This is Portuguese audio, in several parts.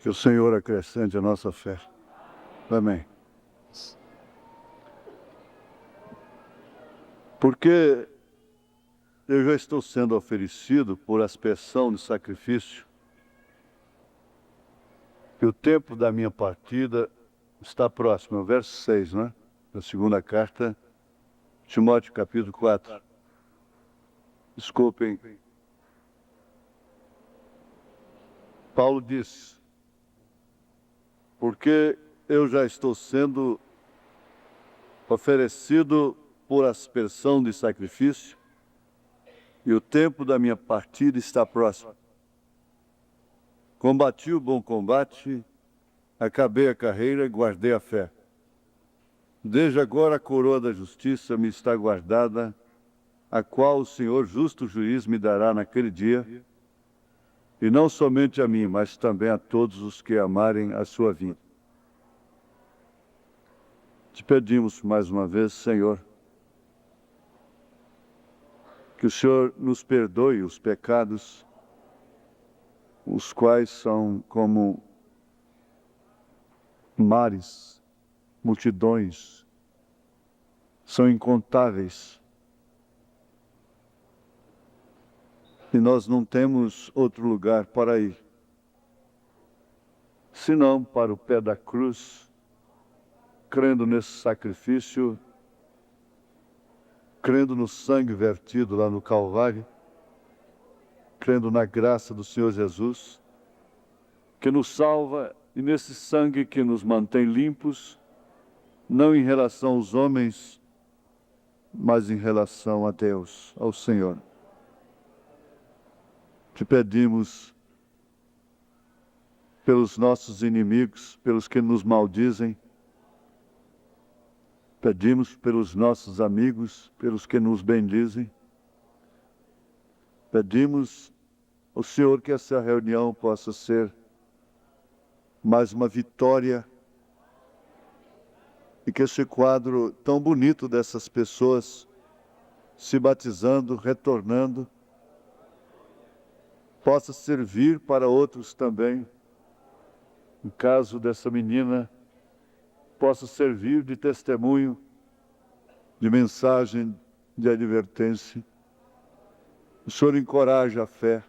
Que o Senhor acrescente a nossa fé. Amém. Porque eu já estou sendo oferecido por aspersão de sacrifício, e o tempo da minha partida está próximo. É o verso 6, né? Da segunda carta, Timóteo, capítulo 4. Desculpem. Paulo disse: porque eu já estou sendo oferecido por aspersão de sacrifício, e o tempo da minha partida está próximo. Combati o bom combate, acabei a carreira e guardei a fé. Desde agora a coroa da justiça me está guardada, a qual o Senhor justo juiz me dará naquele dia, e não somente a mim, mas também a todos os que amarem a sua vinda. Te pedimos mais uma vez, Senhor, que o Senhor nos perdoe os pecados, os quais são como mares, multidões, são incontáveis. E nós não temos outro lugar para ir, senão para o pé da cruz, crendo nesse sacrifício, crendo no sangue vertido lá no Calvário, crendo na graça do Senhor Jesus, que nos salva, e nesse sangue que nos mantém limpos, não em relação aos homens, mas em relação a Deus, ao Senhor. Te pedimos pelos nossos inimigos, pelos que nos maldizem, pedimos pelos nossos amigos, pelos que nos bendizem, pedimos ao Senhor que essa reunião possa ser mais uma vitória, e que esse quadro tão bonito dessas pessoas se batizando, retornando, possa servir para outros também. No caso dessa menina, possa servir de testemunho, de mensagem, de advertência. O Senhor encoraja a fé,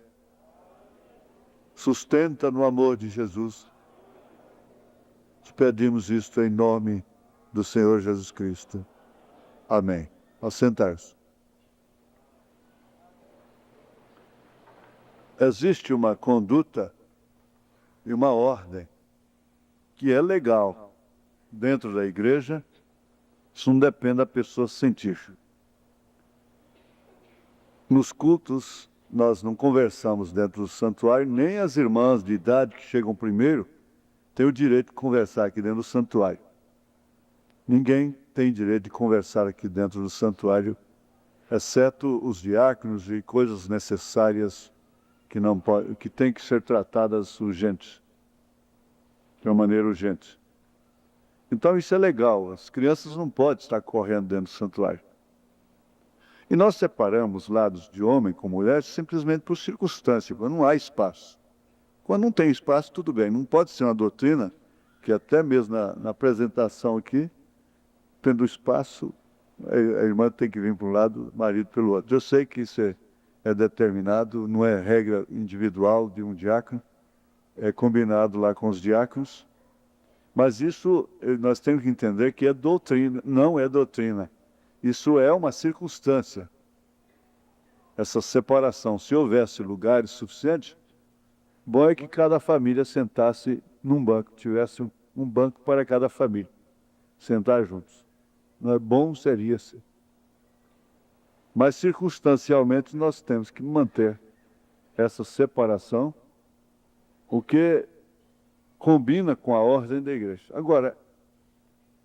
sustenta no amor de Jesus. Te pedimos isto em nome do Senhor Jesus Cristo. Amém. Ao sentar-se. Existe uma conduta e uma ordem que é legal dentro da igreja, isso não depende da pessoa sentir. Nos cultos, nós não conversamos dentro do santuário, nem as irmãs de idade que chegam primeiro têm o direito de conversar aqui dentro do santuário. Ninguém tem direito de conversar aqui dentro do santuário, exceto os diáconos e coisas necessárias que têm que ser tratadas urgentes, de uma maneira urgente. Então isso é legal, as crianças não podem estar correndo dentro do santuário. E nós separamos lados de homem com mulher simplesmente por circunstância, quando não há espaço. Quando não tem espaço, tudo bem, não pode ser uma doutrina que até mesmo na apresentação aqui, tendo espaço, a irmã tem que vir para um lado, o marido pelo outro. Eu sei que isso é determinado, não é regra individual de um diácono, é combinado lá com os diáconos, mas isso nós temos que entender que é doutrina, não é doutrina. Isso é uma circunstância, essa separação. Se houvesse lugares suficientes, bom é que cada família sentasse num banco, tivesse um banco para cada família, sentar juntos. Não é bom seria ser. Mas circunstancialmente nós temos que manter essa separação, o que combina com a ordem da igreja. Agora,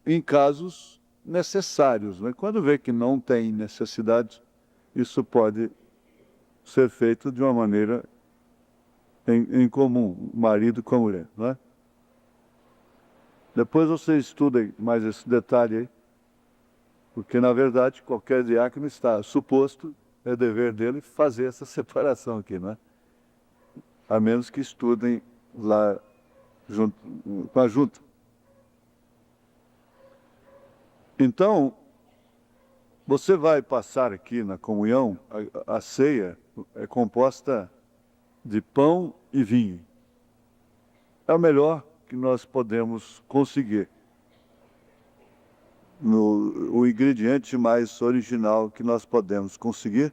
em casos necessários, né? Quando vê que não tem necessidade, isso pode ser feito de uma maneira em comum, marido com a mulher, não é? Depois você estuda mais esse detalhe aí, porque na verdade qualquer diácono está suposto, é dever dele fazer essa separação aqui, não é? A menos que estudem lá junto com a junta. Então, você vai passar aqui na comunhão, a ceia é composta de pão e vinho. É o melhor que nós podemos conseguir. O ingrediente mais original que nós podemos conseguir,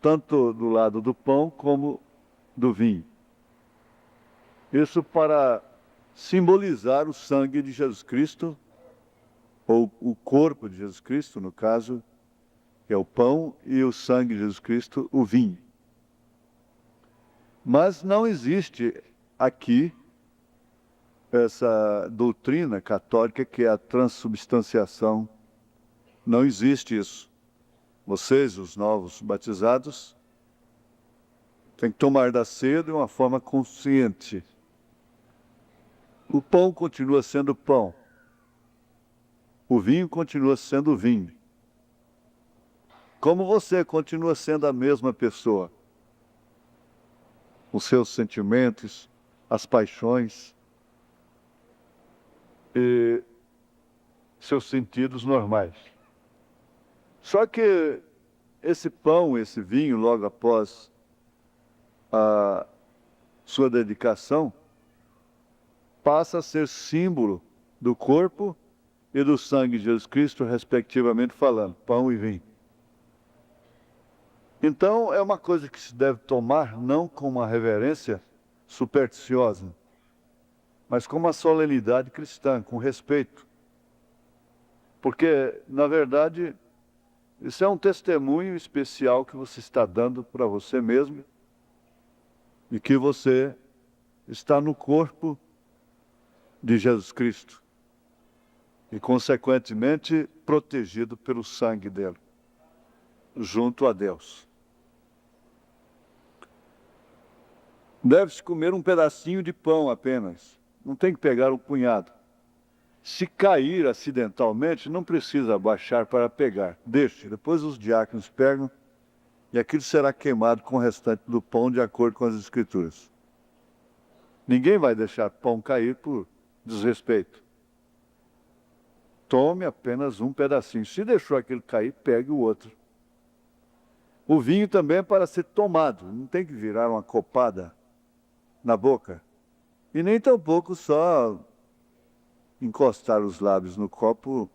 tanto do lado do pão como do vinho. Isso para simbolizar o sangue de Jesus Cristo, ou o corpo de Jesus Cristo, no caso, que é o pão, e o sangue de Jesus Cristo, o vinho. Mas não existe aqui essa doutrina católica que é a transubstanciação. Não existe isso. Vocês, os novos batizados, têm que tomar da ceia de uma forma consciente. O pão continua sendo pão. O vinho continua sendo vinho. Como você continua sendo a mesma pessoa. Os seus sentimentos, as paixões e seus sentidos normais. Só que esse pão, esse vinho, logo após a sua dedicação, passa a ser símbolo do corpo e do sangue de Jesus Cristo, respectivamente falando, pão e vinho. Então, é uma coisa que se deve tomar não com uma reverência supersticiosa, mas com uma solenidade cristã, com respeito. Porque, na verdade, isso é um testemunho especial que você está dando para você mesmo e que você está no corpo de Jesus Cristo e, consequentemente, protegido pelo sangue dele, junto a Deus. Deve-se comer um pedacinho de pão apenas, não tem que pegar um punhado. Se cair acidentalmente, não precisa abaixar para pegar. Deixe, depois os diáconos pegam e aquilo será queimado com o restante do pão de acordo com as Escrituras. Ninguém vai deixar pão cair por desrespeito. Tome apenas um pedacinho. Se deixou aquele cair, pegue o outro. O vinho também é para ser tomado, não tem que virar uma copada na boca. E nem tampouco só encostar os lábios no copo.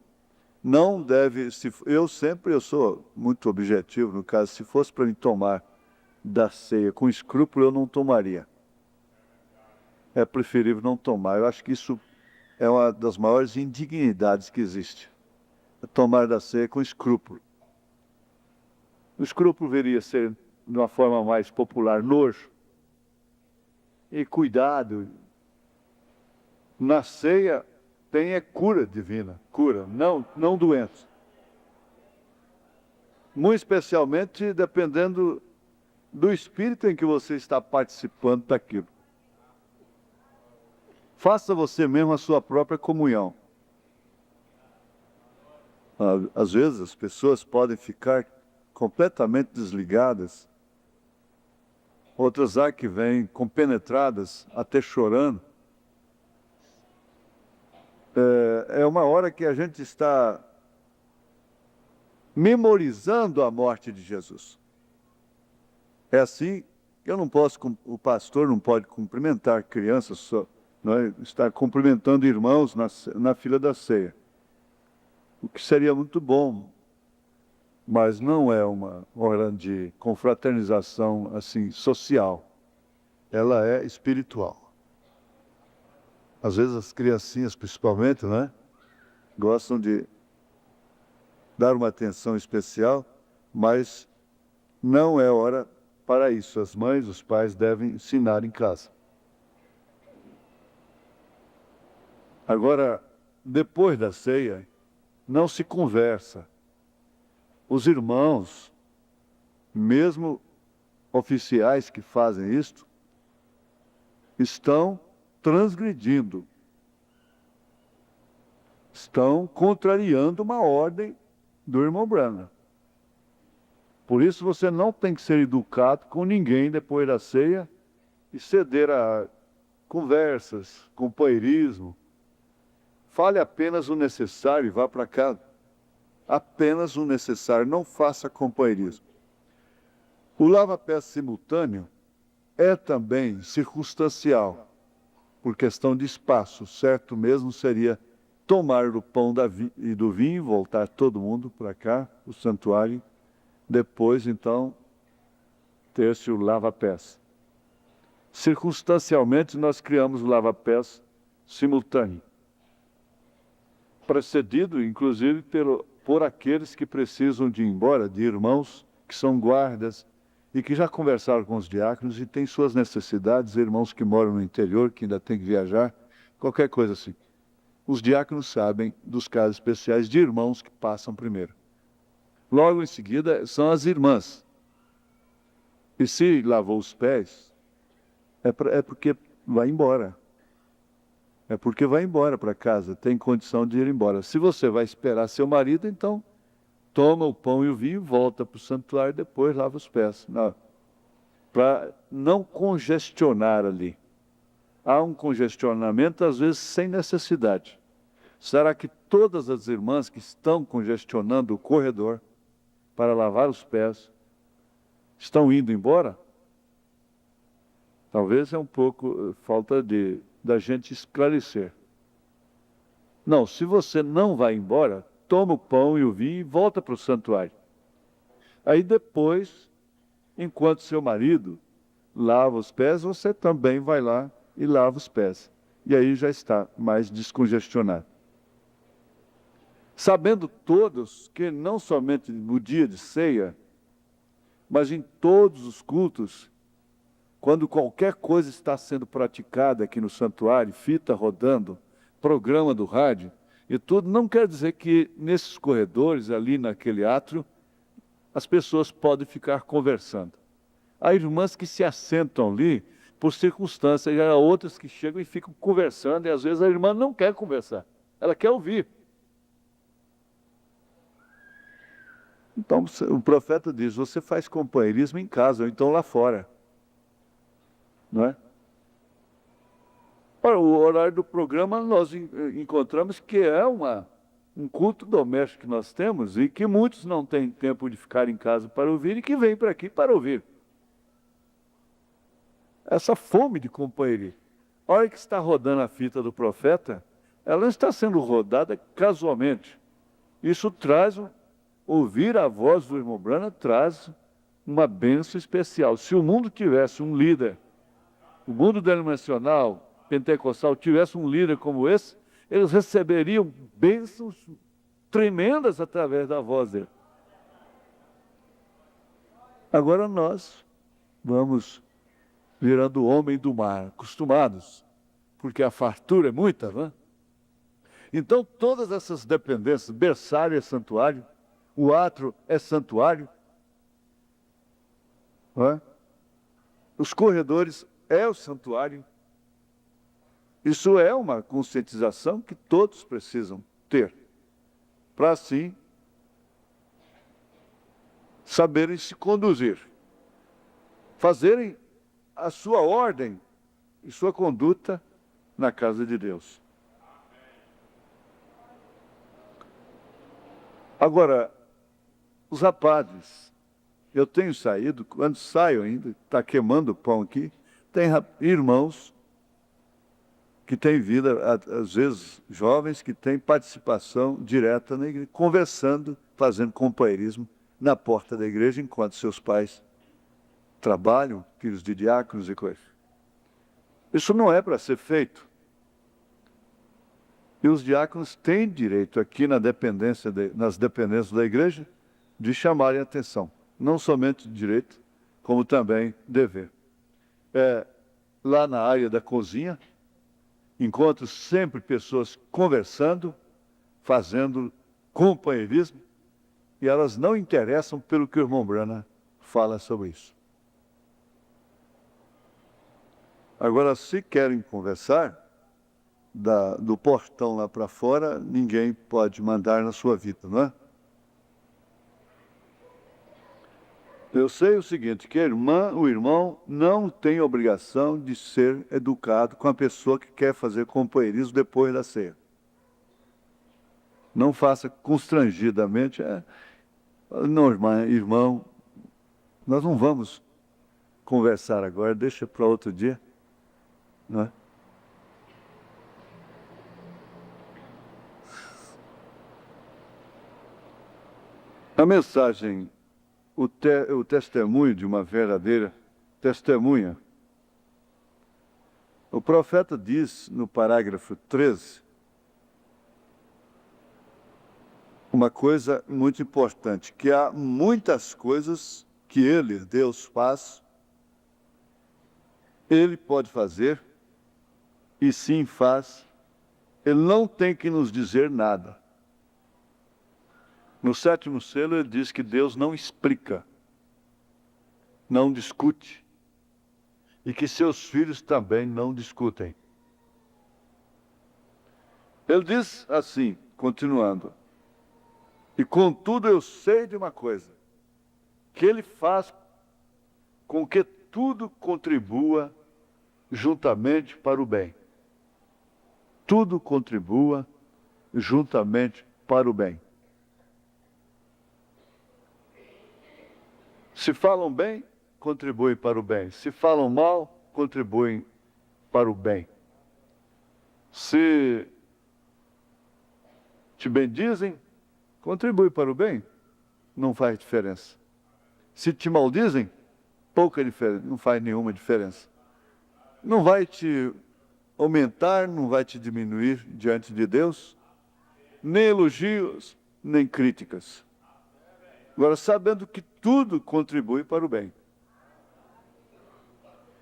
Não deve, eu sou muito objetivo, no caso, se fosse para mim tomar da ceia com escrúpulo, eu não tomaria. É preferível não tomar. Eu acho que isso é uma das maiores indignidades que existe. É tomar da ceia com escrúpulo. O escrúpulo deveria ser, de uma forma mais popular, nojo. E cuidado. Na ceia tem cura divina, cura, não doença. Muito especialmente dependendo do espírito em que você está participando daquilo. Faça você mesmo a sua própria comunhão. Às vezes as pessoas podem ficar completamente desligadas. Outras há que vêm compenetradas, até chorando. É uma hora que a gente está memorizando a morte de Jesus. É assim, o pastor não pode cumprimentar crianças só. Está cumprimentando irmãos na fila da ceia. O que seria muito bom, mas não é uma hora de confraternização assim, social. Ela é espiritual. Às vezes as criancinhas, principalmente, né, gostam de dar uma atenção especial, mas não é hora para isso. As mães, os pais devem ensinar em casa. Agora, depois da ceia, não se conversa. Os irmãos, mesmo oficiais que fazem isto, estão transgredindo. Estão contrariando uma ordem do irmão Branham. Por isso você não tem que ser educado com ninguém depois da ceia e ceder conversas, companheirismo. Fale apenas o necessário e vá para casa. Apenas o necessário, não faça companheirismo. O lava-pés simultâneo é também circunstancial, por questão de espaço. Certo mesmo seria tomar do pão e do vinho, voltar todo mundo para cá, o santuário, depois, então, ter-se o lava-pés. Circunstancialmente, nós criamos o lava-pés simultâneo, precedido, inclusive, por aqueles que precisam de ir embora, de irmãos que são guardas e que já conversaram com os diáconos e têm suas necessidades, irmãos que moram no interior, que ainda têm que viajar, qualquer coisa assim. Os diáconos sabem dos casos especiais de irmãos que passam primeiro. Logo em seguida, são as irmãs. E se lavou os pés, é porque vai embora. É porque vai embora para casa, tem condição de ir embora. Se você vai esperar seu marido, então toma o pão e o vinho, volta para o santuário e depois lava os pés. Para não congestionar ali. Há um congestionamento, às vezes, sem necessidade. Será que todas as irmãs que estão congestionando o corredor para lavar os pés estão indo embora? Talvez é um pouco falta da gente esclarecer. Não, se você não vai embora, toma o pão e o vinho e volta para o santuário. Aí depois, enquanto seu marido lava os pés, você também vai lá e lava os pés. E aí já está mais descongestionado. Sabendo todos que não somente no dia de ceia, mas em todos os cultos, quando qualquer coisa está sendo praticada aqui no santuário, fita rodando, programa do rádio e tudo, não quer dizer que nesses corredores, ali naquele átrio, as pessoas podem ficar conversando. Há irmãs que se assentam ali por circunstâncias, e há outras que chegam e ficam conversando, e às vezes a irmã não quer conversar, ela quer ouvir. Então, o profeta diz, você faz companheirismo em casa, ou então lá fora. Não é? Ora, o horário do programa nós encontramos que é um culto doméstico que nós temos e que muitos não têm tempo de ficar em casa para ouvir e que vêm para aqui para ouvir. Essa fome de companheirismo. A hora que está rodando a fita do profeta, ela não está sendo rodada casualmente. Isso traz, ouvir a voz do irmão Branham traz uma bênção especial. Se o mundo tivesse um líder, o mundo denominacional, pentecostal, tivesse um líder como esse, eles receberiam bênçãos tremendas através da voz dele. Agora nós vamos virando homem do mar, acostumados, porque a fartura é muita, não é? Então todas essas dependências, berçário é santuário, o átrio é santuário, não é? Os corredores é o santuário. Isso é uma conscientização que todos precisam ter, para assim saberem se conduzir, fazerem a sua ordem e sua conduta na casa de Deus. Agora, os rapazes, eu tenho saído, quando saio ainda, está queimando o pão aqui, tem irmãos que têm vida, às vezes jovens, que têm participação direta na igreja, conversando, fazendo companheirismo na porta da igreja, enquanto seus pais trabalham, filhos de diáconos e coisas. Isso não é para ser feito. E os diáconos têm direito aqui nas dependências da igreja de chamarem a atenção. Não somente direito, como também dever. Lá na área da cozinha, encontro sempre pessoas conversando, fazendo companheirismo, e elas não interessam pelo que o irmão Branham fala sobre isso. Agora, se querem conversar, do portão lá para fora, ninguém pode mandar na sua vida, não é? Eu sei o seguinte, que o irmão não tem obrigação de ser educado com a pessoa que quer fazer companheirismo depois da ceia. Não faça constrangidamente. Não, irmão, nós não vamos conversar agora, deixa para outro dia. Não é? A mensagem, o testemunho de uma verdadeira testemunha. O profeta diz no parágrafo 13 uma coisa muito importante, que há muitas coisas que ele, Deus, faz, ele pode fazer, e sim faz, ele não tem que nos dizer nada. No 7º selo ele diz que Deus não explica, não discute, e que seus filhos também não discutem. Ele diz assim, continuando, e contudo eu sei de uma coisa, que ele faz com que tudo contribua juntamente para o bem. Tudo contribua juntamente para o bem. Se falam bem, contribuem para o bem. Se falam mal, contribuem para o bem. Se te bendizem, contribui para o bem. Não faz diferença. Se te maldizem, pouca diferença, não faz nenhuma diferença. Não vai te aumentar, não vai te diminuir diante de Deus, nem elogios, nem críticas. Agora, sabendo que tudo contribui para o bem.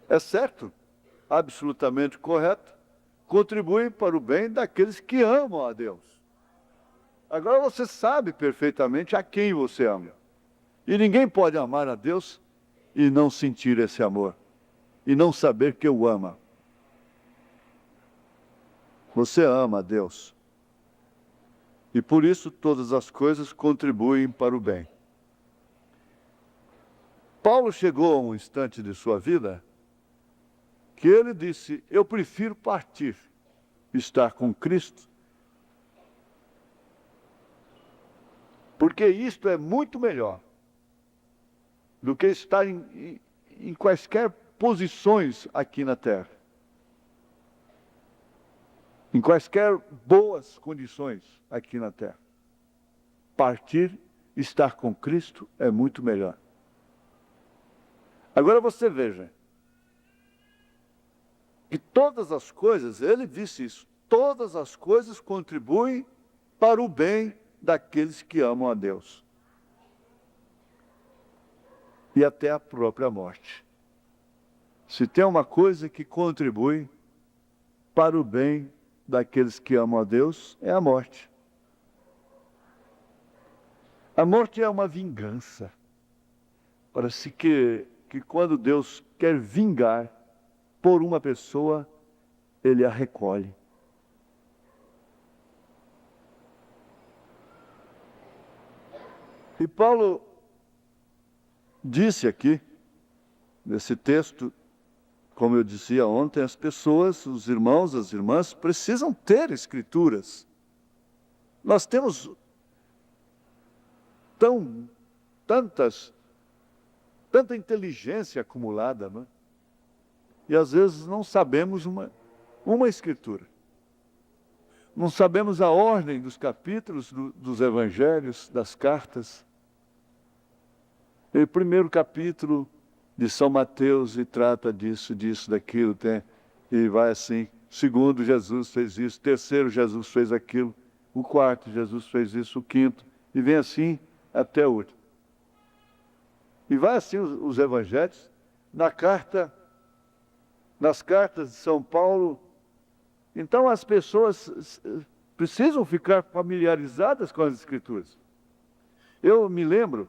É certo, absolutamente correto, contribui para o bem daqueles que amam a Deus. Agora você sabe perfeitamente a quem você ama. E ninguém pode amar a Deus e não sentir esse amor. E não saber que o ama. Você ama a Deus. E por isso todas as coisas contribuem para o bem. Paulo chegou a um instante de sua vida que ele disse, eu prefiro partir, estar com Cristo, porque isto é muito melhor do que estar em quaisquer posições aqui na terra. Em quaisquer boas condições aqui na terra. Partir, estar com Cristo é muito melhor. Agora você veja, que todas as coisas, ele disse isso, todas as coisas contribuem para o bem daqueles que amam a Deus. E até a própria morte. Se tem uma coisa que contribui para o bem daqueles que amam a Deus, é a morte. A morte é uma vingança. Parece que quando Deus quer vingar por uma pessoa, ele a recolhe. E Paulo disse aqui, nesse texto, como eu dizia ontem, as pessoas, os irmãos, as irmãs, precisam ter escrituras. Nós temos tanta inteligência acumulada, não é? E às vezes não sabemos uma escritura. Não sabemos a ordem dos capítulos dos evangelhos, das cartas. O primeiro capítulo de São Mateus e trata disso, daquilo, e vai assim. Segundo, Jesus fez isso. Terceiro, Jesus fez aquilo. O quarto, Jesus fez isso. O quinto. E vem assim até o último. E vai assim os evangelhos. Nas cartas de São Paulo. Então as pessoas precisam ficar familiarizadas com as Escrituras. Eu me lembro,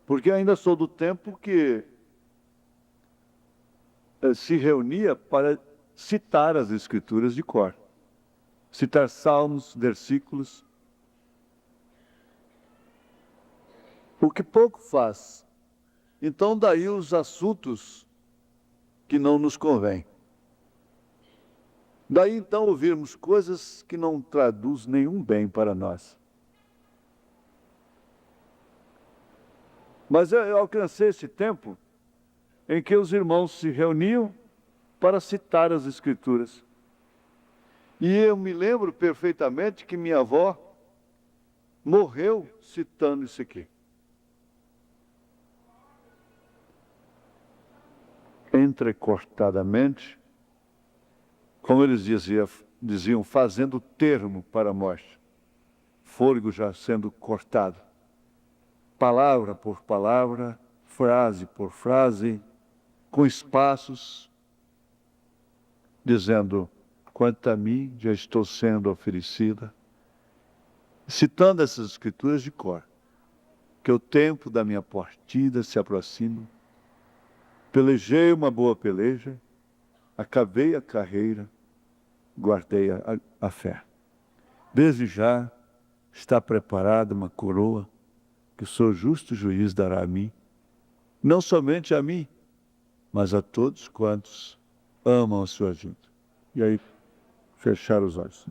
porque ainda sou do tempo que se reunia para citar as Escrituras de cor. Citar salmos, versículos. O que pouco faz Então daí os assuntos que não nos convêm. Daí então ouvirmos coisas que não traduzem nenhum bem para nós. Mas eu alcancei esse tempo em que os irmãos se reuniam para citar as Escrituras. E eu me lembro perfeitamente que minha avó morreu citando isso aqui. Entrecortadamente, como eles diziam, fazendo termo para a morte. Fôlego já sendo cortado. Palavra por palavra, frase por frase, com espaços, dizendo: quanto a mim, já estou sendo oferecida. Citando essas escrituras de cor, que o tempo da minha partida se aproxima. Pelejei uma boa peleja, acabei a carreira, guardei a fé. Desde já está preparada uma coroa que o seu justo juiz dará a mim, não somente a mim, mas a todos quantos amam a sua ajuda. E aí, fechar os olhos.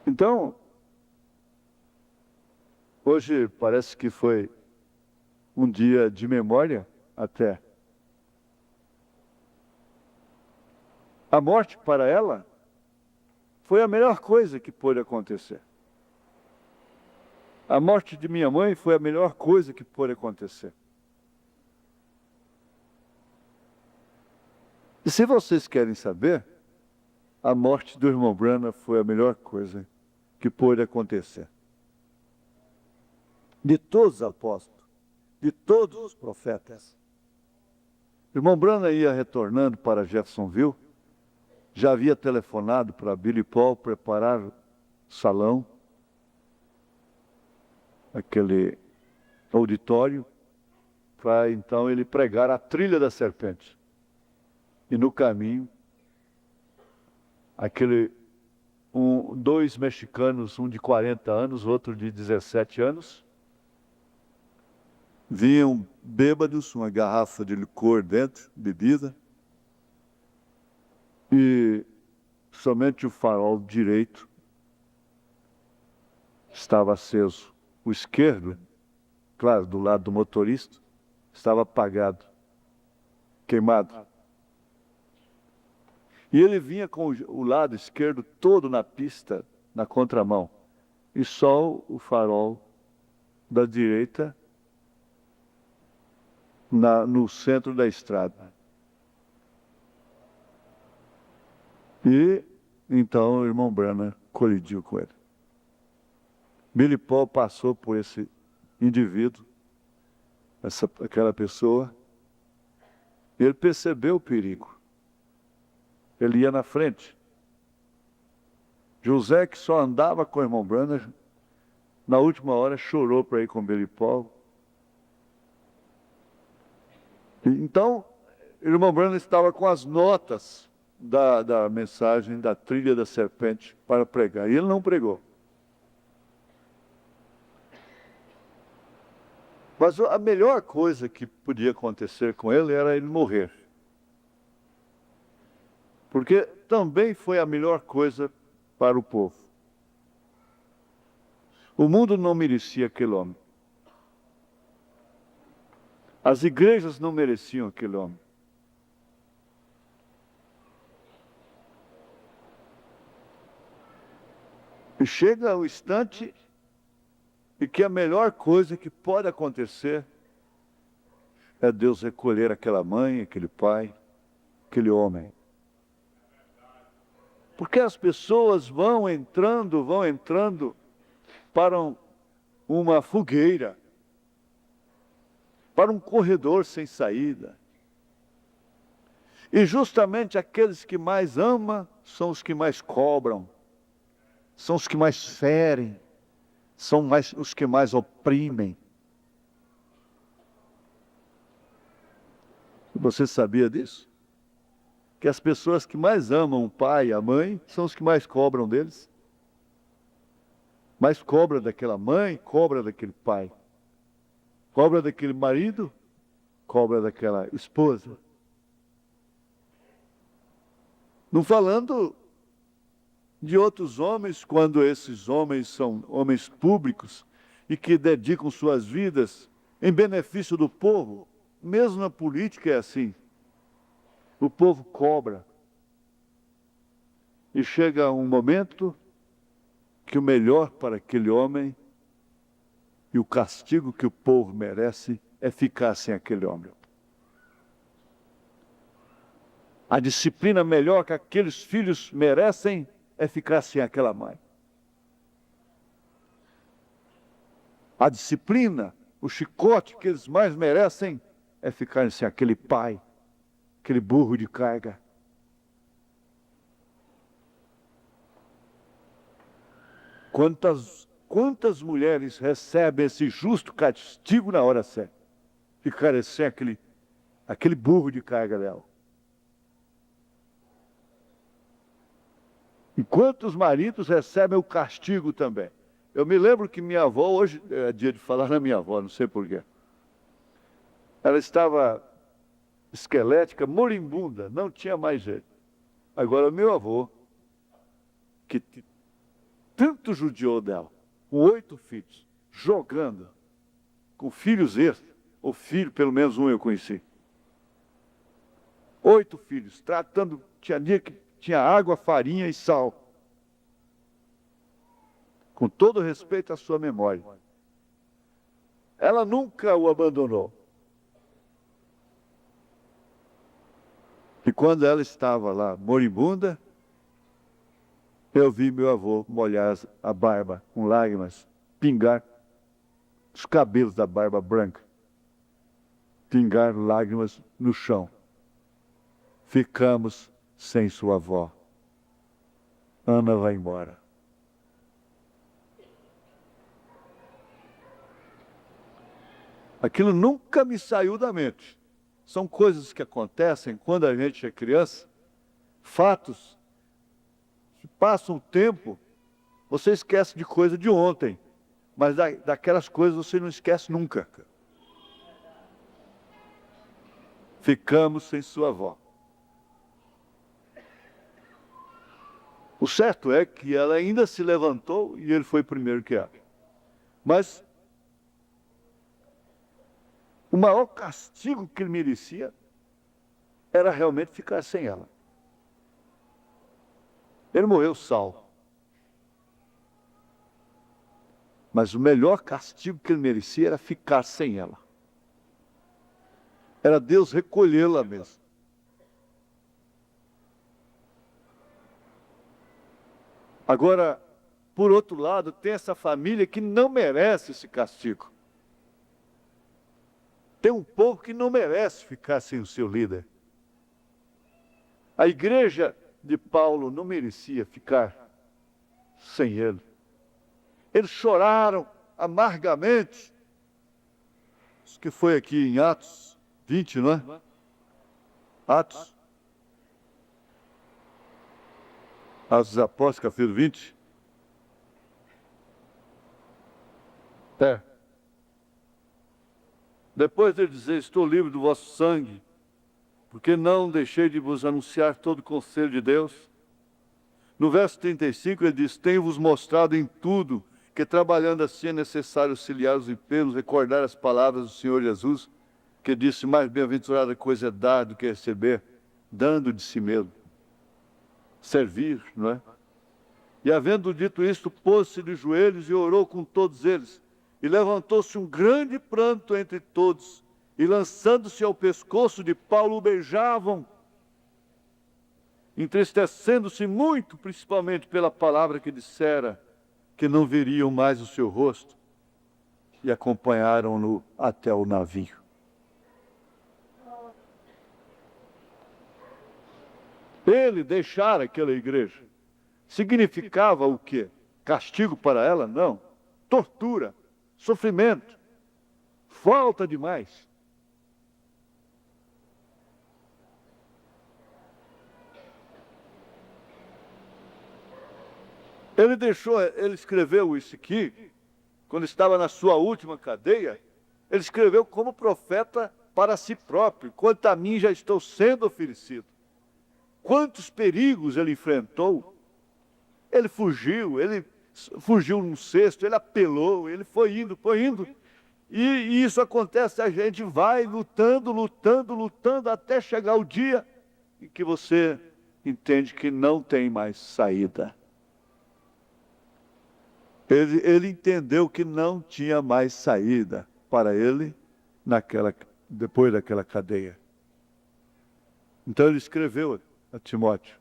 Então, hoje parece que foi um dia de memória até. A morte para ela foi a melhor coisa que pôde acontecer. A morte de minha mãe foi a melhor coisa que pôde acontecer. E se vocês querem saber, a morte do irmão Branham foi a melhor coisa que pôde acontecer. De todos os apóstolos, de todos os profetas. O irmão Branham ia retornando para Jeffersonville, já havia telefonado para Billy Paul preparar o salão, aquele auditório, para então ele pregar a trilha da serpente. E no caminho, dois mexicanos, um de 40 anos, outro de 17 anos, vinham bêbados, uma garrafa de licor dentro, bebida, e somente o farol direito estava aceso. O esquerdo, claro, do lado do motorista, estava apagado, queimado. E ele vinha com o lado esquerdo todo na pista, na contramão. E só o farol da direita no centro da estrada. E então o irmão Branham colidiu com ele. Billy Paul passou por esse indivíduo, aquela pessoa, e ele percebeu o perigo. Ele ia na frente. José, que só andava com o irmão Branham, na última hora chorou para ir com Billy Paul. Então, o irmão Branham estava com as notas da mensagem da trilha da serpente para pregar. E ele não pregou. Mas a melhor coisa que podia acontecer com ele era ele morrer. Porque também foi a melhor coisa para o povo. O mundo não merecia aquele homem. As igrejas não mereciam aquele homem. E chega o instante em que a melhor coisa que pode acontecer é Deus recolher aquela mãe, aquele pai, aquele homem. Porque as pessoas vão entrando para uma fogueira, para um corredor sem saída. E justamente aqueles que mais amam são os que mais cobram, são os que mais ferem, são os que mais oprimem. Você sabia disso? Que as pessoas que mais amam o pai e a mãe são os que mais cobram deles. Mas cobra daquela mãe, cobra daquele pai. Cobra daquele marido, cobra daquela esposa. Não falando de outros homens, quando esses homens são homens públicos e que dedicam suas vidas em benefício do povo. Mesmo na política é assim. O povo cobra. E chega um momento que o melhor para aquele homem e o castigo que o povo merece é ficar sem aquele homem. A disciplina melhor que aqueles filhos merecem é ficar sem aquela mãe. A disciplina, o chicote que eles mais merecem é ficar sem aquele pai, aquele burro de carga. Quantas mulheres recebem esse justo castigo na hora certa? Ficarem sem aquele burro de carga dela. E quantos maridos recebem o castigo também? Eu me lembro que minha avó, hoje é dia de falar na minha avó, não sei porquê. Ela estava esquelética, moribunda, não tinha mais jeito. Agora meu avô, que tanto judiou dela, com 8 filhos, jogando, com filhos extras, ou filho, pelo menos um eu conheci. 8 filhos, tratando, tinha dia que tinha água, farinha e sal. Com todo respeito à sua memória. Ela nunca o abandonou. E quando ela estava lá, moribunda, eu vi meu avô molhar a barba com lágrimas, pingar os cabelos da barba branca, pingar lágrimas no chão. Ficamos sem sua avó. Ana vai embora. Aquilo nunca me saiu da mente. São coisas que acontecem quando a gente é criança, fatos. Passa um tempo, você esquece de coisa de ontem, mas daquelas coisas você não esquece nunca. Ficamos sem sua avó. O certo é que ela ainda se levantou e ele foi primeiro que ela. Mas o maior castigo que ele merecia era realmente ficar sem ela. Ele morreu salvo. Mas o melhor castigo que ele merecia era ficar sem ela. Era Deus recolhê-la mesmo. Agora, por outro lado, tem essa família que não merece esse castigo. Tem um povo que não merece ficar sem o seu líder. A igreja de Paulo não merecia ficar sem ele. Eles choraram amargamente. Isso que foi aqui em Atos 20, não é? Atos dos Apóstolos, capítulo 20. Depois de dizer, estou livre do vosso sangue, porque não deixei de vos anunciar todo o conselho de Deus. No verso 35 ele diz, tenho-vos mostrado em tudo que trabalhando assim é necessário auxiliar os enfermos, recordar as palavras do Senhor Jesus, que disse, mais bem-aventurada coisa é dar do que receber, dando de si mesmo. Servir, não é? E havendo dito isto, pôs-se de joelhos e orou com todos eles. E levantou-se um grande pranto entre todos, e lançando-se ao pescoço de Paulo, o beijavam, entristecendo-se muito, principalmente pela palavra que dissera, que não veriam mais o seu rosto, e acompanharam-no até o navio. Ele deixar aquela igreja significava o quê? Castigo para ela? Não. Tortura, sofrimento, falta demais. Ele escreveu isso aqui, quando estava na sua última cadeia, ele escreveu como profeta para si próprio: quanto a mim já estou sendo oferecido. Quantos perigos ele enfrentou. Ele fugiu num cesto, ele apelou, ele foi indo. E isso acontece, a gente vai lutando, até chegar o dia em que você entende que não tem mais saída. Ele entendeu que não tinha mais saída para ele depois daquela cadeia. Então ele escreveu a Timóteo: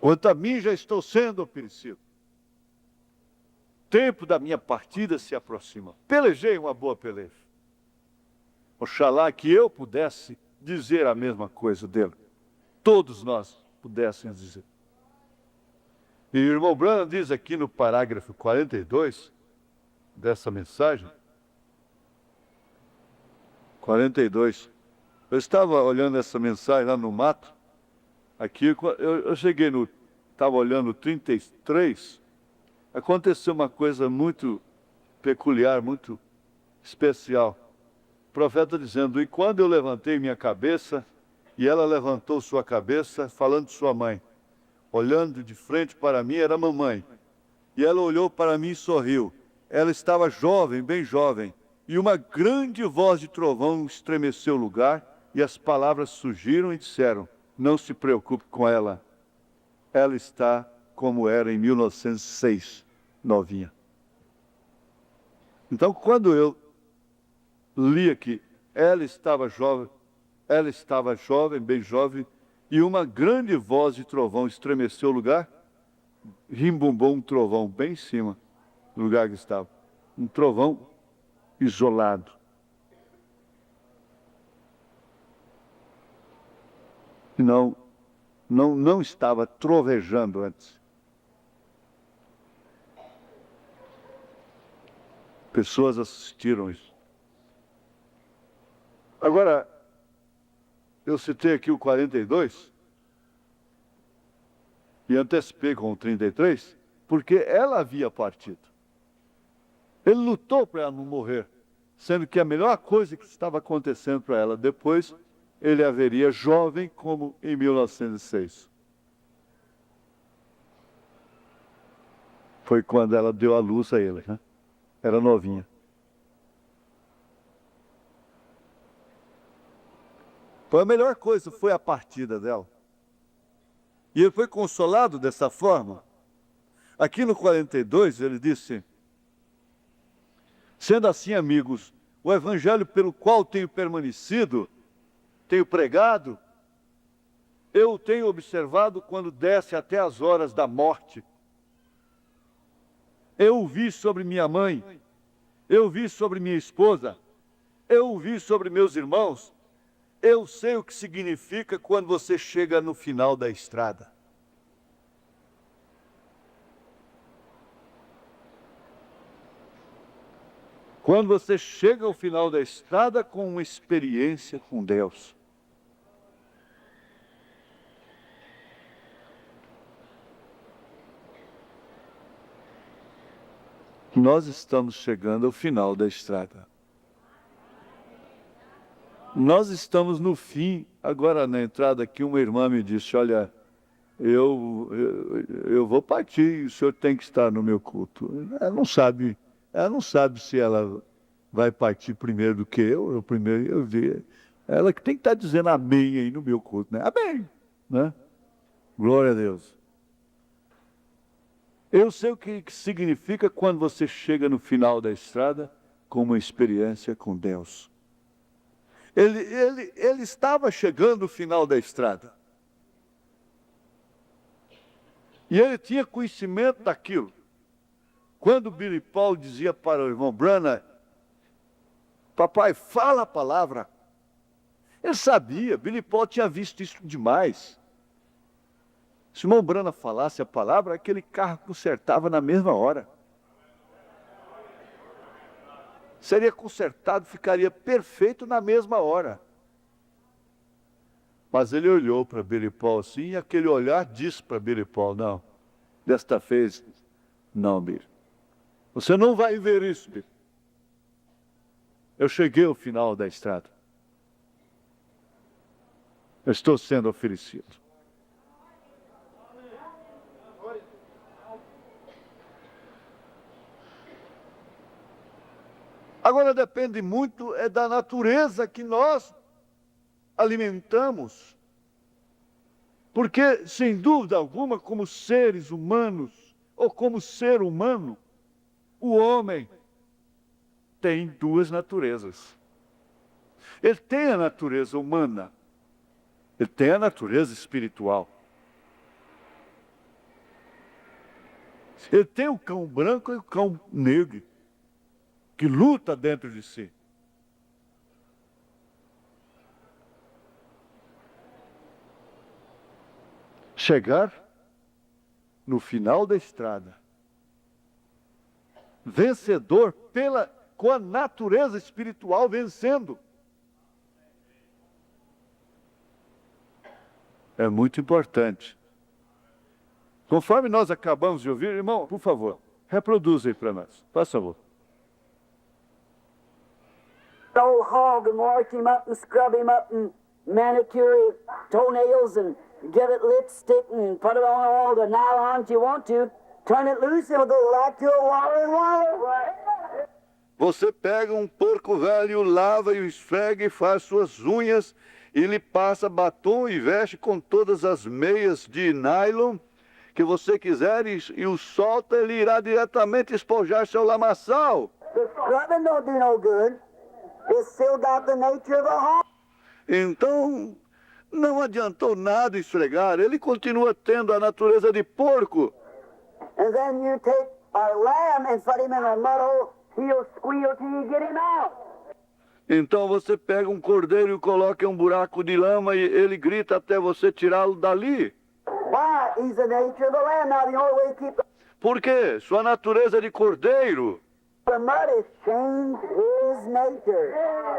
quanto a mim já estou sendo oferecido. O tempo da minha partida se aproxima. Pelejei uma boa peleja. Oxalá que eu pudesse dizer a mesma coisa dele. Todos nós pudéssemos dizer. E o irmão Branham diz aqui no parágrafo 42 dessa mensagem, 42, eu estava olhando essa mensagem lá no mato, aqui eu cheguei estava olhando o 33, aconteceu uma coisa muito peculiar, muito especial. O profeta dizendo: e quando eu levantei minha cabeça, e ela levantou sua cabeça, falando de sua mãe, olhando de frente para mim, era a mamãe. E ela olhou para mim e sorriu. Ela estava jovem, bem jovem, e uma grande voz de trovão estremeceu o lugar, e as palavras surgiram e disseram: não se preocupe com ela. Ela está como era em 1906, novinha. Então, quando eu li aqui, ela estava jovem, bem jovem, e uma grande voz de trovão estremeceu o lugar, rimbombou um trovão bem em cima do lugar que estava. Um trovão isolado. E não estava trovejando antes. Pessoas assistiram isso. Agora, eu citei aqui o 42 e antecipei com o 33, porque ela havia partido. Ele lutou para ela não morrer, sendo que a melhor coisa que estava acontecendo para ela depois, ele a veria jovem como em 1906. Foi quando ela deu a luz a ele, né? Era novinha. Foi a melhor coisa, foi a partida dela. E ele foi consolado dessa forma. Aqui no 42 ele disse: sendo assim, amigos, o evangelho pelo qual tenho permanecido, tenho pregado, eu o tenho observado quando desce até as horas da morte. Eu o vi sobre minha mãe, eu o vi sobre minha esposa, eu o vi sobre meus irmãos. Eu sei o que significa quando você chega no final da estrada. Quando você chega ao final da estrada com uma experiência com Deus. Nós estamos chegando ao final da estrada. Nós estamos no fim. Agora, na entrada aqui, uma irmã me disse: olha, eu vou partir, o senhor tem que estar no meu culto. Ela não sabe se ela vai partir primeiro do que eu primeiro eu vi. Ela que tem que estar dizendo amém aí no meu culto, né? Amém, né? Glória a Deus. Eu sei o que significa quando você chega no final da estrada com uma experiência com Deus. Ele estava chegando no final da estrada. E ele tinha conhecimento daquilo. Quando Billy Paul dizia para o irmão Branham: papai, fala a palavra. Ele sabia, Billy Paul tinha visto isso demais. Se o irmão Branham falasse a palavra, aquele carro consertava na mesma hora. Seria consertado, ficaria perfeito na mesma hora. Mas ele olhou para Billy Paul assim, e aquele olhar disse para Billy Paul, não, desta vez, não, Billy. Você não vai ver isso, Billy. Eu cheguei ao final da estrada. Eu estou sendo oferecido. Agora depende muito da natureza que nós alimentamos. Porque, sem dúvida alguma, como seres humanos, ou como ser humano, o homem tem duas naturezas. Ele tem a natureza humana, ele tem a natureza espiritual. Ele tem o cão branco e o cão negro, que luta dentro de si. Chegar no final da estrada, vencedor com a natureza espiritual vencendo. É muito importante. Conforme nós acabamos de ouvir, irmão, por favor, reproduza aí para nós, por favor. Old hog and wash him up and scrub him up and manicure his toenails and give it lipstick and put it on all the nylons you want to. Turn it loose and it'll go right to a waller and waller. Você pega um porco velho, lava e o esfrega e faz suas unhas, e lhe passa batom e veste com todas as meias de nylon que você quiser e o solta, ele irá diretamente esponjar seu lamaçal. The scrubbing don't do no good. It's still got the nature of a hog. Então, não adiantou nada esfregar, ele continua tendo a natureza de porco. And then you take a lamb and put him in a muddle, he'll squeal till you get him out. Então você pega um cordeiro e coloca em um buraco de lama e ele grita até você tirá-lo dali. Why? He's the nature of the lamb. Now the only way to keep Por quê? Sua natureza é de cordeiro. the mud is change his nature.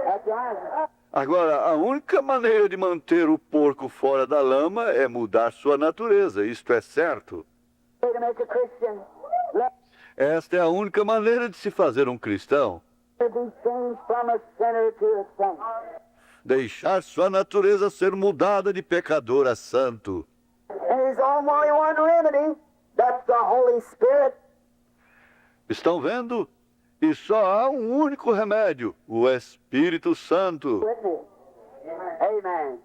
That's right. Agora, a única maneira de manter o porco fora da lama é mudar sua natureza, isto é certo. Way to make a Christian. Let Esta é a única maneira de se fazer um cristão. it be changed from a sinner to a saint. Deixar sua natureza ser mudada de pecador a santo. And there's only one remedy. That's the Holy Spirit. Estão vendo? E só há um único remédio, o Espírito Santo. With me. Amen.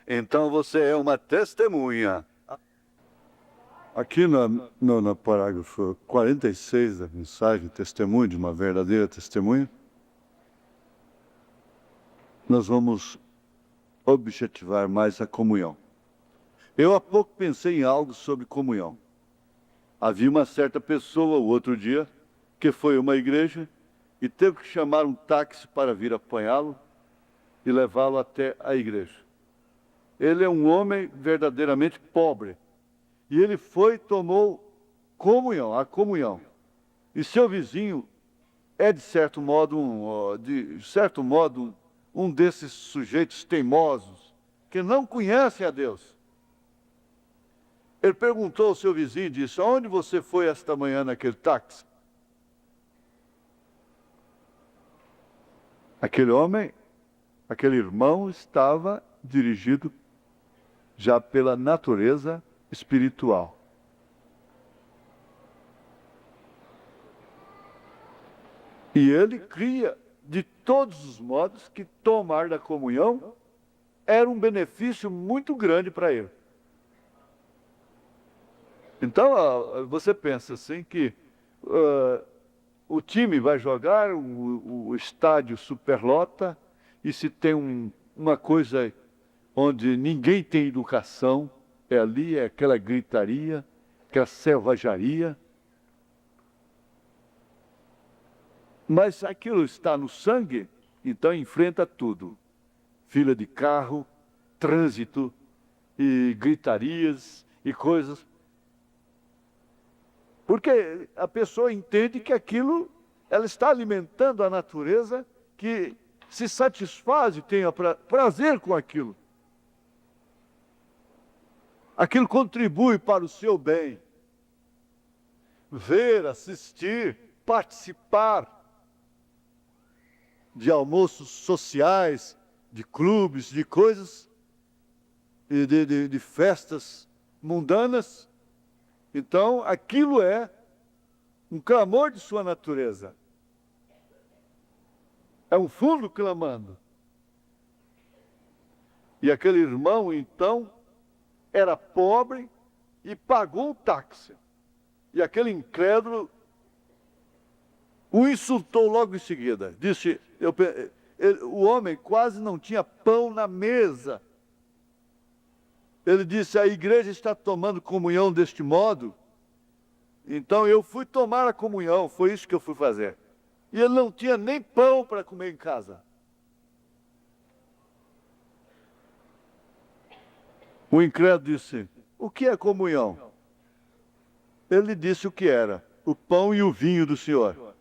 Então você é uma testemunha. Aqui no parágrafo 46 da mensagem, testemunho de uma verdadeira testemunha, nós vamos objetivar mais a comunhão. Eu há pouco pensei em algo sobre comunhão. Havia uma certa pessoa, o outro dia, que foi a uma igreja e teve que chamar um táxi para vir apanhá-lo e levá-lo até a igreja. Ele é um homem verdadeiramente pobre. E ele foi e tomou a comunhão. E seu vizinho é, de certo modo, um desses sujeitos teimosos, que não conhece a Deus. Ele perguntou ao seu vizinho e disse: "Aonde você foi esta manhã naquele táxi?" Aquele homem, aquele irmão estava dirigido já pela natureza espiritual. E ele cria, de todos os modos, que tomar da comunhão era um benefício muito grande para ele. Então, você pensa assim que o time vai jogar, o estádio superlota, e se tem uma coisa onde ninguém tem educação, é aquela gritaria, aquela selvageria. Mas aquilo está no sangue, então enfrenta tudo. Fila de carro, trânsito, e gritarias e coisas. Porque a pessoa entende que aquilo, ela está alimentando a natureza que se satisfaz e tem prazer com aquilo. Aquilo contribui para o seu bem. Ver, assistir, participar de almoços sociais, de clubes, de coisas, e de festas mundanas. Então, aquilo é um clamor de sua natureza. É um fundo clamando. E aquele irmão, então, era pobre e pagou o táxi. E aquele incrédulo o insultou logo em seguida. Disse, o homem quase não tinha pão na mesa. Ele disse, a igreja está tomando comunhão deste modo. Então eu fui tomar a comunhão, foi isso que eu fui fazer. E ele não tinha nem pão para comer em casa. O incrédulo disse, o que é comunhão? Ele disse o que era, o pão e o vinho do Senhor.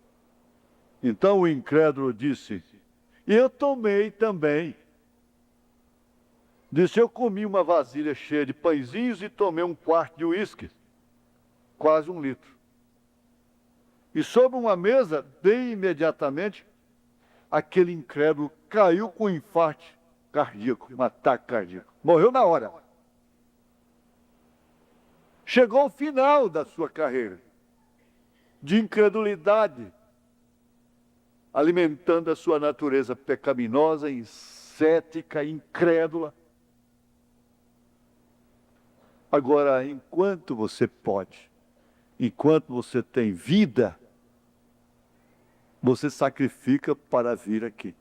Então o incrédulo disse, e eu tomei também. Disse, eu comi uma vasilha cheia de pãezinhos e tomei um quarto de uísque, quase 1 litro. E sobre uma mesa, bem imediatamente, aquele incrédulo caiu com um infarto cardíaco, um ataque cardíaco. Morreu na hora. Chegou ao final da sua carreira de incredulidade, alimentando a sua natureza pecaminosa, cética, incrédula. Agora, enquanto você pode, enquanto você tem vida, você sacrifica para vir aqui.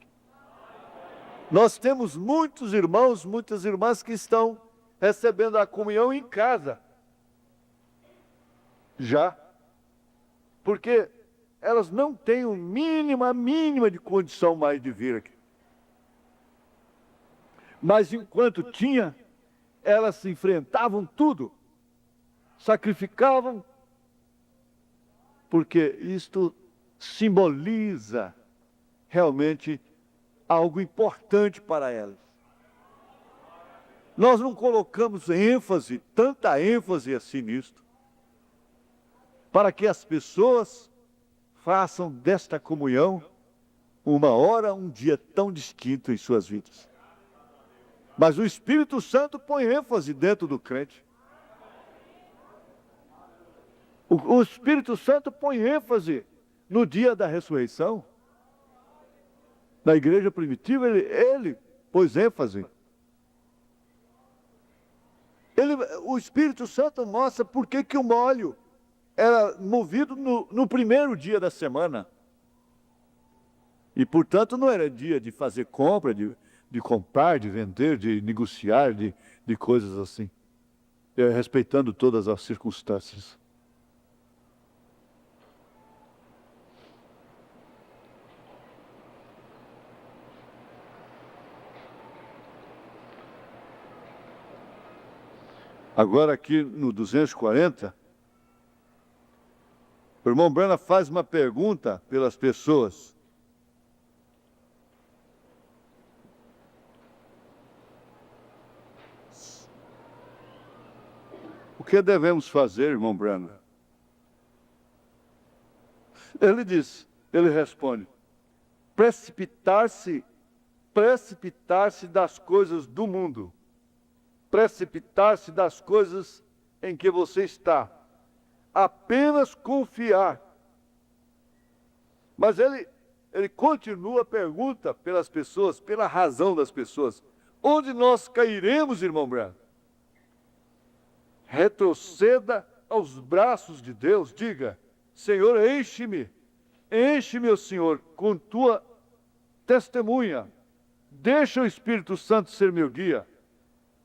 Nós temos muitos irmãos, muitas irmãs que estão recebendo a comunhão em casa. Já. Porque elas não têm a mínima de condição mais de vir aqui. Mas enquanto tinha, elas se enfrentavam tudo. Sacrificavam. Porque isto simboliza realmente algo importante para elas. Nós não colocamos ênfase, tanta ênfase assim nisto, para que as pessoas façam desta comunhão uma hora, um dia tão distinto em suas vidas. Mas o Espírito Santo põe ênfase dentro do crente. O Espírito Santo põe ênfase no dia da ressurreição. Na igreja primitiva, ele pôs ênfase. O Espírito Santo mostra por que o óleo era movido no primeiro dia da semana. E, portanto, não era dia de fazer compra, de comprar, de vender, de negociar, de coisas assim. Respeitando todas as circunstâncias. Agora aqui no 240, o irmão Branham faz uma pergunta pelas pessoas. O que devemos fazer, irmão Branham? Ele responde, precipitar-se das coisas do mundo. Precipitar-se das coisas em que você está. Apenas confiar. Mas ele continua a pergunta pelas pessoas, pela razão das pessoas. Onde nós cairemos, irmão Branham? Retroceda aos braços de Deus, diga, Senhor, enche-me, ó Senhor, com tua testemunha. Deixa o Espírito Santo ser meu guia.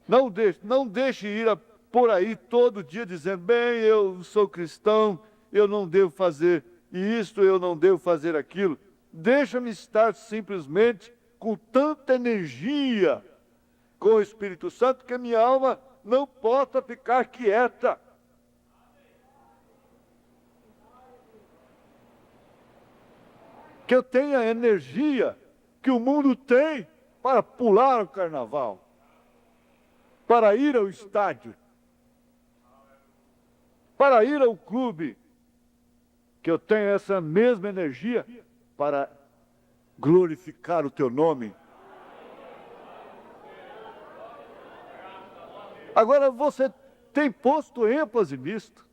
Não deixe ir por aí todo dia dizendo, bem, eu sou cristão, eu não devo fazer isto, eu não devo fazer aquilo. Deixa-me estar simplesmente com tanta energia com o Espírito Santo que a minha alma não possa ficar quieta. Que eu tenha a energia que o mundo tem para pular o carnaval, para ir ao estádio, para ir ao clube, que eu tenha essa mesma energia para glorificar o teu nome. Agora você tem posto ênfase nisto,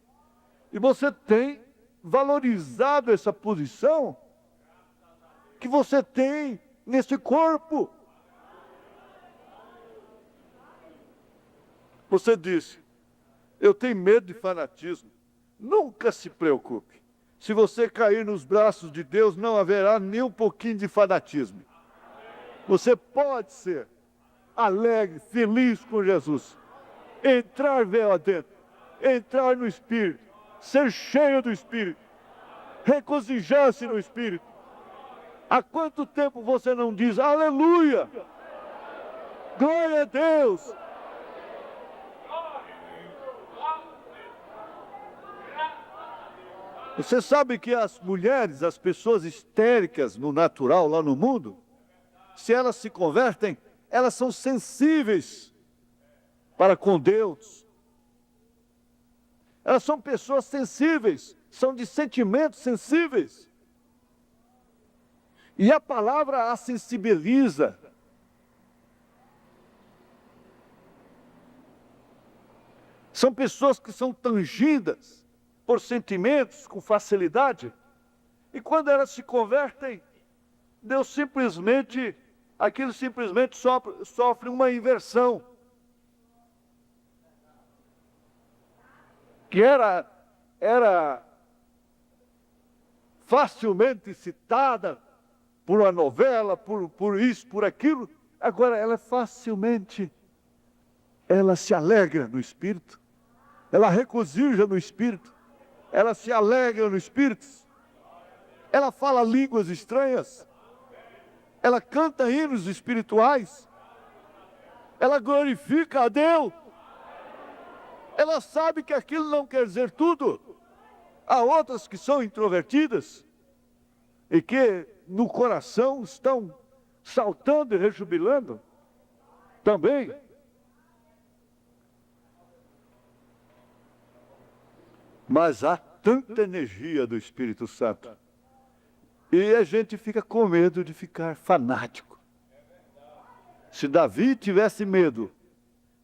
e você tem valorizado essa posição que você tem nesse corpo. Você disse, eu tenho medo de fanatismo. Nunca se preocupe. Se você cair nos braços de Deus, não haverá nem um pouquinho de fanatismo. Você pode ser alegre, feliz com Jesus. Entrar véu adentro, entrar no Espírito, ser cheio do Espírito, regozijar-se no Espírito. Há quanto tempo você não diz aleluia, glória a Deus? Você sabe que as mulheres, as pessoas histéricas no natural, lá no mundo, se elas se convertem, elas são sensíveis para com Deus. Elas são pessoas sensíveis, são de sentimentos sensíveis. E a palavra a sensibiliza. São pessoas que são tangidas por sentimentos com facilidade. E quando elas se convertem, Deus simplesmente, aquilo simplesmente sofre uma inversão. Que era facilmente citada por uma novela, por isso, por aquilo, agora ela se alegra no Espírito, ela regozija no Espírito, ela se alegra no Espírito, ela fala línguas estranhas, ela canta hinos espirituais, ela glorifica a Deus. Ela sabe que aquilo não quer dizer tudo. Há outras que são introvertidas e que no coração estão saltando e rejubilando também. Mas há tanta energia do Espírito Santo. E a gente fica com medo de ficar fanático. Se Davi tivesse medo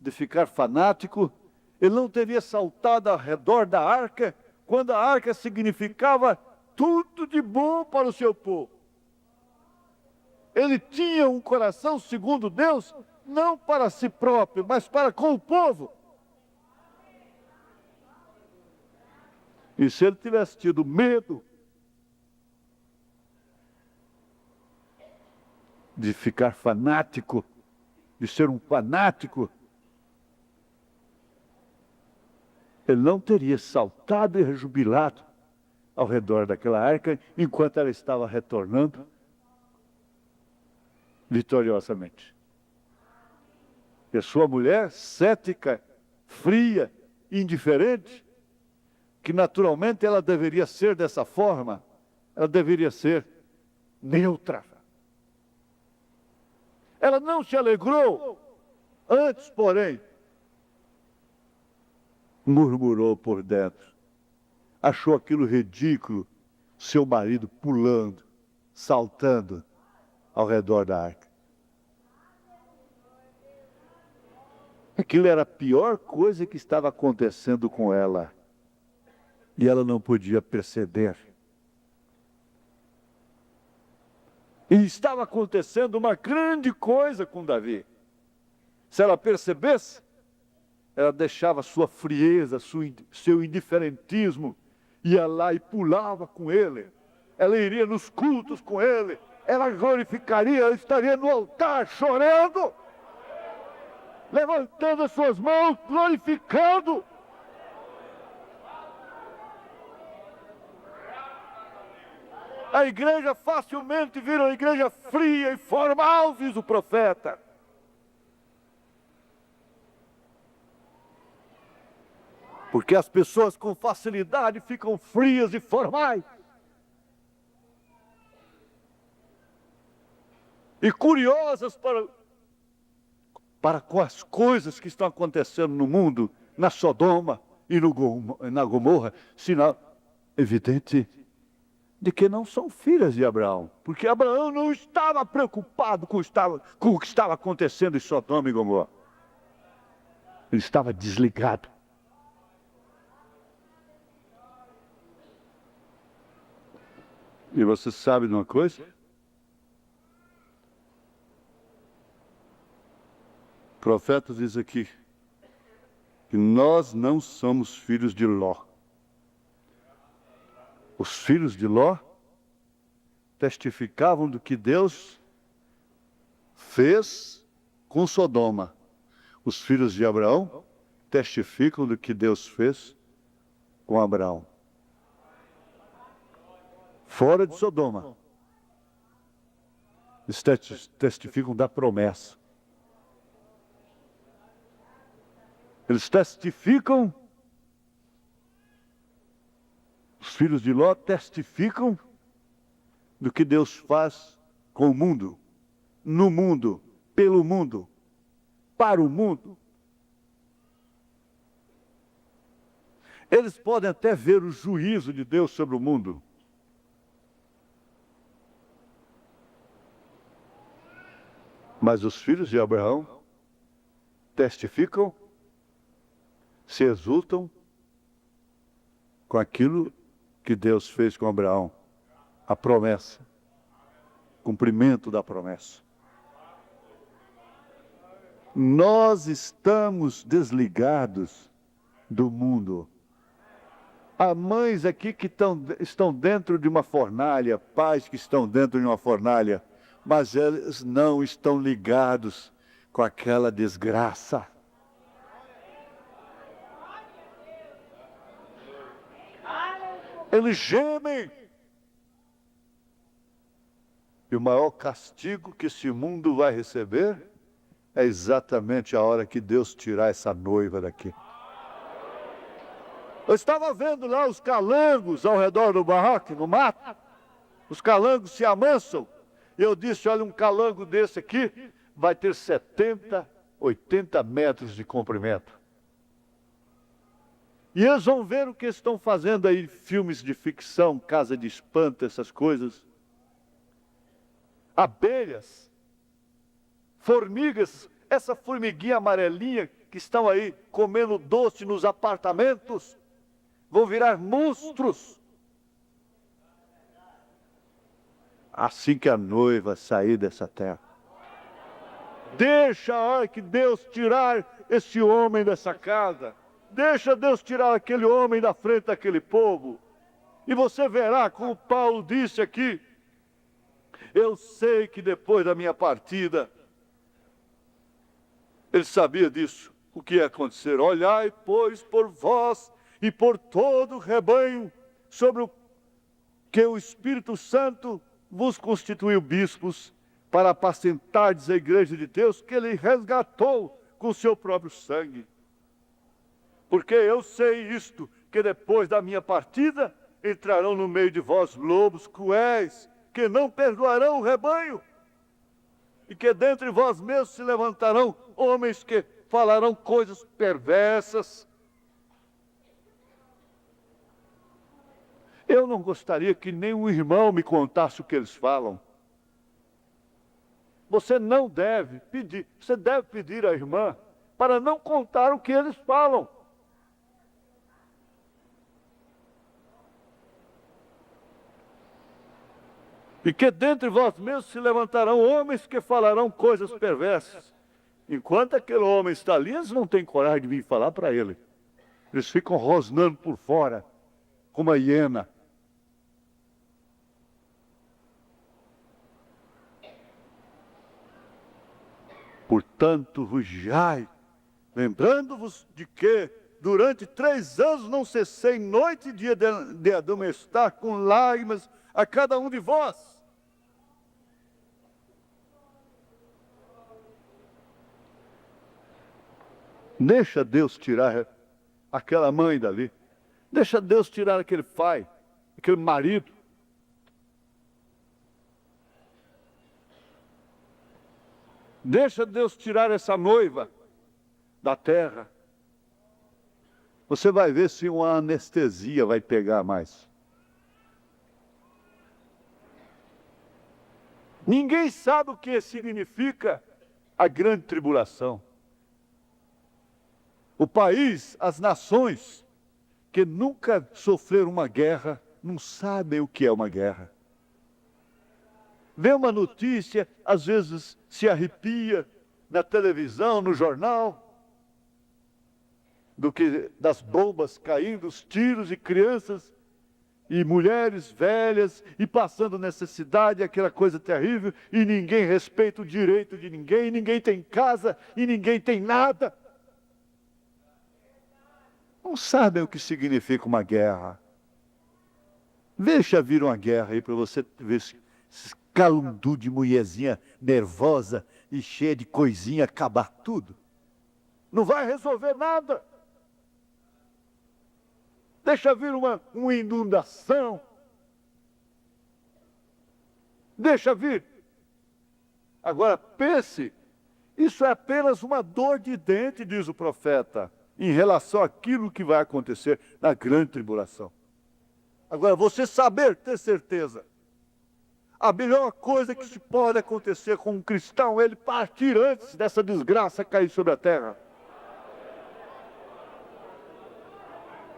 de ficar fanático, ele não teria saltado ao redor da arca, quando a arca significava tudo de bom para o seu povo. Ele tinha um coração segundo Deus, não para si próprio, mas para com o povo. E se ele tivesse tido medo de ficar fanático, de ser um fanático, ele não teria saltado e rejubilado ao redor daquela arca enquanto ela estava retornando vitoriosamente. E a sua mulher, cética, fria, indiferente, que naturalmente ela deveria ser dessa forma, ela deveria ser neutra. Ela não se alegrou, antes, porém, murmurou por dentro. Achou aquilo ridículo, seu marido pulando, saltando ao redor da arca. Aquilo era a pior coisa que estava acontecendo com ela. E ela não podia perceber. E estava acontecendo uma grande coisa com Davi. Se ela percebesse, ela deixava sua frieza, seu indiferentismo, ia lá e pulava com ele. Ela iria nos cultos com ele. Ela glorificaria, ela estaria no altar chorando, levantando as suas mãos, glorificando. A igreja facilmente vira uma igreja fria e formal, diz o profeta. Porque as pessoas com facilidade ficam frias e formais. E curiosas para com as coisas que estão acontecendo no mundo, na Sodoma, e na Gomorra, sinal evidente de que não são filhas de Abraão, porque Abraão não estava preocupado com o que estava acontecendo em Sodoma e Gomorra. Ele estava desligado. E você sabe de uma coisa? O profeta diz aqui que nós não somos filhos de Ló. Os filhos de Ló testificavam do que Deus fez com Sodoma. Os filhos de Abraão testificam do que Deus fez com Abraão. Fora de Sodoma. Eles testificam da promessa. Eles testificam, os filhos de Ló testificam do que Deus faz com o mundo, no mundo, pelo mundo, para o mundo. Eles podem até ver o juízo de Deus sobre o mundo. Mas os filhos de Abraão testificam, se exultam com aquilo que Deus fez com Abraão, a promessa, cumprimento da promessa. Nós estamos desligados do mundo. Há mães aqui que estão dentro de uma fornalha, pais que estão dentro de uma fornalha, mas eles não estão ligados com aquela desgraça. Eles gemem. E o maior castigo que esse mundo vai receber é exatamente a hora que Deus tirar essa noiva daqui. Eu estava vendo lá os calangos ao redor do barraco, no mato. Os calangos se amansam. E eu disse, olha, um calango desse aqui vai ter 70, 80 metros de comprimento. E eles vão ver o que estão fazendo aí, filmes de ficção, casa de espanto, essas coisas. Abelhas, formigas, essa formiguinha amarelinha que estão aí comendo doce nos apartamentos, vão virar monstros. Assim que a noiva sair dessa terra. Deixa a hora que Deus tirar esse homem dessa casa. Deixa Deus tirar aquele homem da frente daquele povo. E você verá, como Paulo disse aqui, eu sei que depois da minha partida, ele sabia disso, o que ia acontecer. Olhai, pois, por vós e por todo o rebanho, sobre o que o Espírito Santo vos constituiu bispos, para apacentardes a igreja de Deus, que ele resgatou com o seu próprio sangue. Porque eu sei isto, que depois da minha partida, entrarão no meio de vós lobos cruéis, que não perdoarão o rebanho, e que dentre vós mesmos se levantarão homens que falarão coisas perversas. Eu não gostaria que nenhum irmão me contasse o que eles falam. Você não deve pedir, você deve pedir à irmã para não contar o que eles falam. E que dentre vós mesmos se levantarão homens que falarão coisas perversas. Enquanto aquele homem está ali, eles não têm coragem de vir falar para ele. Eles ficam rosnando por fora, como a hiena. Portanto, vigiai, lembrando-vos de que durante 3 anos não cessei noite e dia de admoestar com lágrimas a cada um de vós. Deixa Deus tirar aquela mãe dali. Deixa Deus tirar aquele pai, aquele marido. Deixa Deus tirar essa noiva da terra. Você vai ver se uma anestesia vai pegar mais. Ninguém sabe o que significa a grande tribulação. O país, as nações que nunca sofreram uma guerra, não sabem o que é uma guerra. Vê uma notícia, às vezes se arrepia na televisão, no jornal, das bombas caindo, os tiros e crianças e mulheres velhas e passando necessidade, aquela coisa terrível, e ninguém respeita o direito de ninguém, ninguém tem casa e ninguém tem nada. Não sabem o que significa uma guerra. Deixa vir uma guerra aí para você ver esse calundu de mulherzinha nervosa e cheia de coisinha acabar tudo. Não vai resolver nada. Deixa vir uma inundação. Deixa vir. Agora pense, isso é apenas uma dor de dente, diz o profeta, em relação àquilo que vai acontecer na grande tribulação. Agora, você saber, ter certeza, a melhor coisa que se pode acontecer com um cristão é ele partir antes dessa desgraça cair sobre a terra.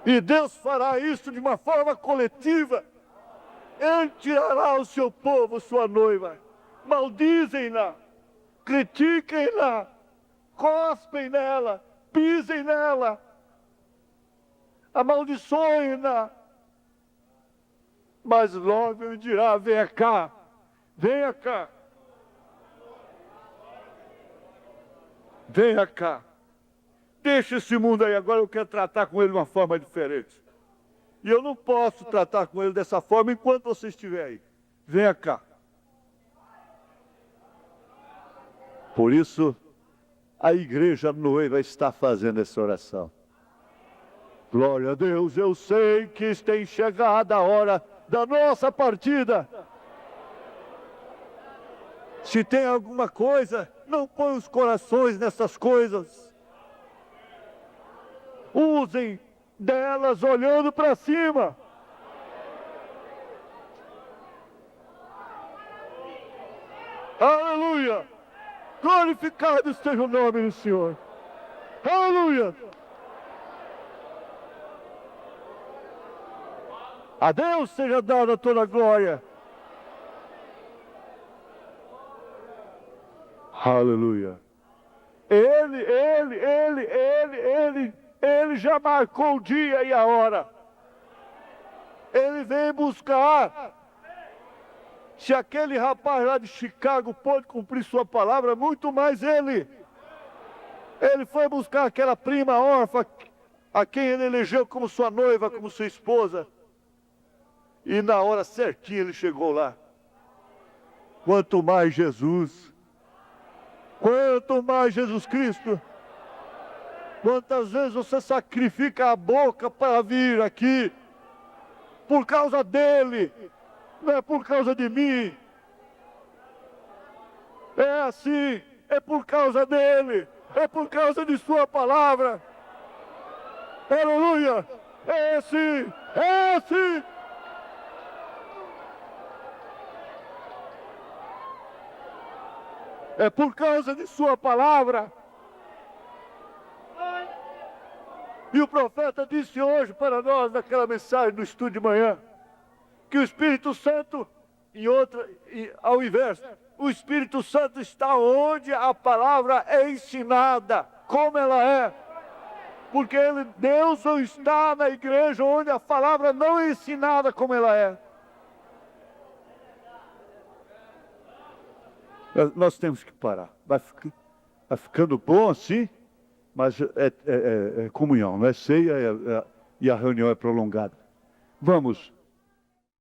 E Deus fará isso de uma forma coletiva. Ele tirará o seu povo, sua noiva. Maldizem-na, critiquem-na, cospem nela, pisem nela, amaldiçoem-na. Mas logo ele dirá: venha cá, venha cá, venha cá. Deixa esse mundo aí, agora eu quero tratar com ele de uma forma diferente. E eu não posso tratar com ele dessa forma enquanto você estiver aí. Venha cá. Por isso, a igreja noiva está fazendo essa oração. Glória a Deus, eu sei que tem chegado a hora da nossa partida. Se tem alguma coisa, não põe os corações nessas coisas. Usem delas olhando para cima. Aleluia! Glorificado esteja o nome do Senhor. Aleluia! A Deus seja dada toda a glória. Aleluia! Ele já marcou o dia e a hora. Ele vem buscar. Se aquele rapaz lá de Chicago pôde cumprir sua palavra, muito mais ele. Ele foi buscar aquela prima órfã, a quem ele elegeu como sua noiva, como sua esposa. E na hora certinha ele chegou lá. Quanto mais Jesus. Quanto mais Jesus Cristo. Quantas vezes você sacrifica a boca para vir aqui por causa dele, não é por causa de mim. É assim, é por causa dele, é por causa de sua palavra. Aleluia! É assim, é assim. É por causa de sua palavra. E o profeta disse hoje para nós, naquela mensagem do estudo de manhã, que o Espírito Santo, ao inverso, o Espírito Santo está onde a palavra é ensinada, como ela é. Porque Deus não está na igreja onde a palavra não é ensinada como ela é. Nós temos que parar. Vai ficando bom assim, mas é comunhão, não é ceia e a reunião é prolongada. Vamos